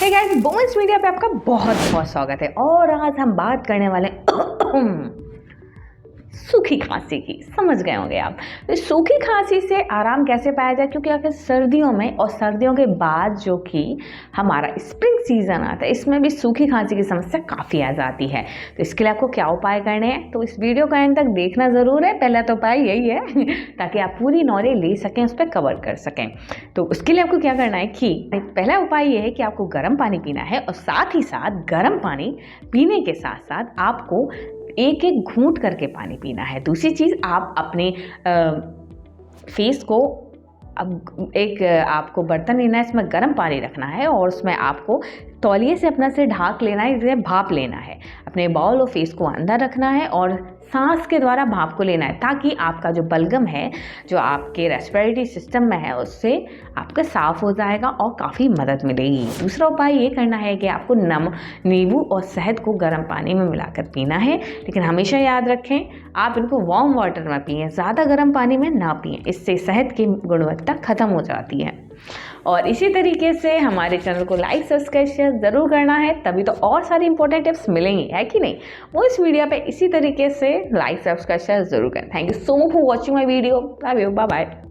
Hey guys, women's media पे आपका बहुत बहुत स्वागत है। और आज हम बात करने वाले सूखी खांसी की। समझ गए होंगे आप। तो सूखी खांसी से आराम कैसे पाया जाए, क्योंकि आखिर सर्दियों में और सर्दियों के बाद जो कि हमारा स्प्रिंग सीजन आता है, इसमें भी सूखी खांसी की समस्या काफ़ी आ जाती है। तो इसके लिए आपको क्या उपाय करने हैं, तो इस वीडियो का एंड तक देखना ज़रूर है। पहला तो उपाय यही है ताकि आप पूरी नॉलेज ले सकें, उस पर कवर कर सकें। तो उसके लिए आपको क्या करना है कि पहला उपाय ये है कि आपको गर्म पानी पीना है, और साथ ही साथ गर्म पानी पीने के साथ साथ आपको एक एक घूंट करके पानी पीना है। दूसरी चीज़, आप अपने फेस को, अब एक आपको बर्तन लेना है, इसमें गर्म पानी रखना है और उसमें आपको तौलिए से अपना सिर ढाक लेना है, इसे भाप लेना है। अपने बाउल और फेस को अंदर रखना है और सांस के द्वारा भाप को लेना है, ताकि आपका जो बलगम है, जो आपके रेस्पिरेटरी सिस्टम में है, उससे आपका साफ हो जाएगा और काफ़ी मदद मिलेगी। दूसरा उपाय ये करना है कि आपको नींबू और शहद को गर्म पानी में मिलाकर पीना है, लेकिन हमेशा याद रखें आप इनको वार्म वाटर में पिएं, ज़्यादा गर्म पानी में ना पिएं, इससे शहद की गुणवत्ता ख़त्म हो जाती है। और इसी तरीके से हमारे चैनल को लाइक सब्सक्राइब शेयर ज़रूर करना है, तभी तो और सारी इंपॉर्टेंट टिप्स मिलेंगी, है कि नहीं। वो इस मीडिया पे इसी तरीके से लाइक सब्सक्राइब शेयर ज़रूर करें। Thank you so much for watching my video. Bye bye.